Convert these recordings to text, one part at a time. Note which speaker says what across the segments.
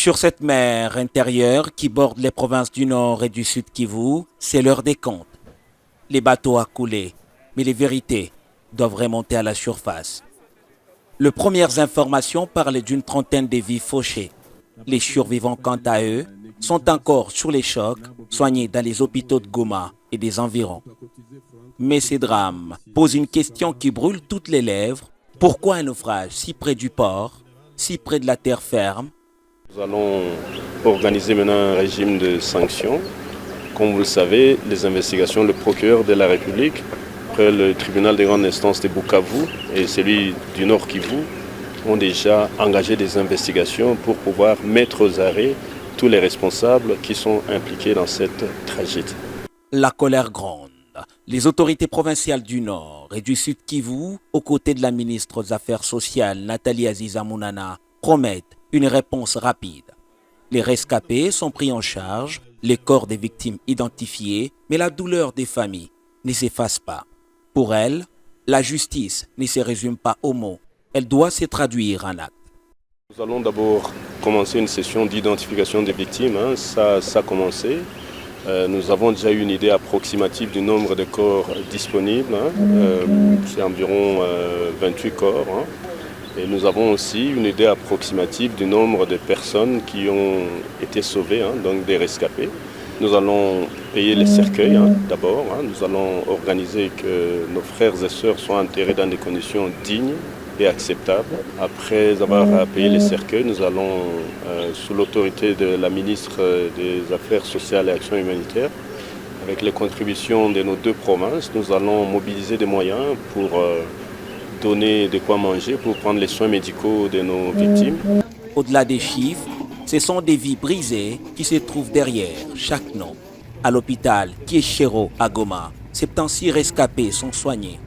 Speaker 1: Sur cette mer intérieure qui borde les provinces du Nord et du Sud Kivu, c'est l'heure des comptes. Les bateaux a coulé, mais les vérités doivent remonter à la surface. Les premières informations parlaient d'une trentaine de vies fauchées. Les survivants, quant à eux, sont encore sous les chocs, soignés dans les hôpitaux de Goma et des environs. Mais ces drames posent une question qui brûle toutes les lèvres. Pourquoi un naufrage si près du port, si près de la terre ferme?
Speaker 2: Nous allons organiser maintenant un régime de sanctions. Comme vous le savez, les investigations, le procureur de la République, après le tribunal de grande instance de Bukavu et celui du Nord Kivu, ont déjà engagé des investigations pour pouvoir mettre aux arrêts tous les responsables qui sont impliqués dans cette tragédie.
Speaker 1: La colère gronde. Les autorités provinciales du Nord et du Sud Kivu, aux côtés de la ministre des Affaires sociales Nathalie Aziza Mounana, promettent une réponse rapide. Les rescapés sont pris en charge, les corps des victimes identifiés, mais la douleur des familles ne s'efface pas. Pour elles, la justice ne se résume pas aux mots, elle doit se traduire en actes.
Speaker 2: Nous allons d'abord commencer une session d'identification des victimes, ça a commencé. Nous avons déjà eu une idée approximative du nombre de corps disponibles, c'est environ 28 corps. Et nous avons aussi une idée approximative du nombre de personnes qui ont été sauvées, donc des rescapés. Nous allons payer les cercueils d'abord. Nous allons organiser que nos frères et sœurs soient enterrés dans des conditions dignes et acceptables. Après avoir payé les cercueils, nous allons, sous l'autorité de la ministre des Affaires sociales et Action humanitaire, avec les contributions de nos deux provinces, nous allons mobiliser des moyens pour donner de quoi manger, pour prendre les soins médicaux de nos victimes.
Speaker 1: Au-delà des chiffres, ce sont des vies brisées qui se trouvent derrière chaque nom. À l'hôpital Kieshero à Goma, 76 rescapés sont soignés.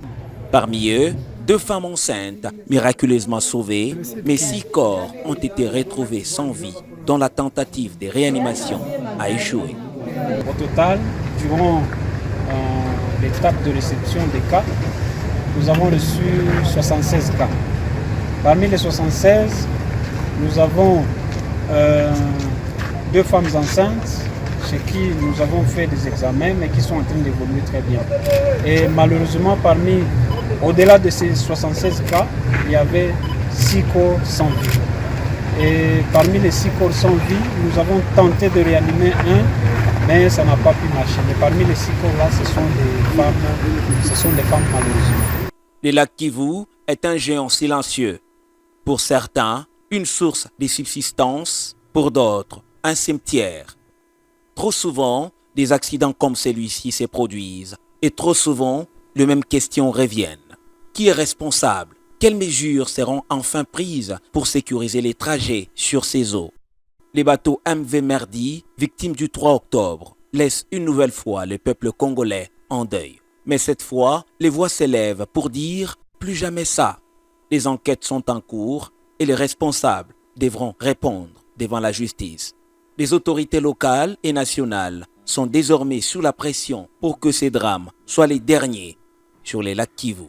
Speaker 1: Parmi eux, 2 femmes enceintes miraculeusement sauvées, mais 6 corps ont été retrouvés sans vie, dont la tentative de réanimation a échoué.
Speaker 3: Au total, durant l'étape de réception des cas, nous avons reçu 76 cas. Parmi les 76, nous avons 2 femmes enceintes chez qui nous avons fait des examens mais qui sont en train d'évoluer très bien. Et malheureusement, au-delà de ces 76 cas, il y avait 6 corps sans vie. Et parmi les 6 corps sans vie, nous avons tenté de réanimer un, mais ça n'a pas pu marcher. Mais parmi les 6 corps-là, ce sont des femmes malheureusement.
Speaker 1: Le lac Kivu est un géant silencieux. Pour certains, une source de subsistance, pour d'autres, un cimetière. Trop souvent, des accidents comme celui-ci se produisent et trop souvent, les mêmes questions reviennent. Qui est responsable? Quelles mesures seront enfin prises pour sécuriser les trajets sur ces eaux? Les bateaux MV Merdi, victimes du 3 octobre, laissent une nouvelle fois le peuple congolais en deuil. Mais cette fois, les voix s'élèvent pour dire « plus jamais ça ». Les enquêtes sont en cours et les responsables devront répondre devant la justice. Les autorités locales et nationales sont désormais sous la pression pour que ces drames soient les derniers sur les lacs Kivu.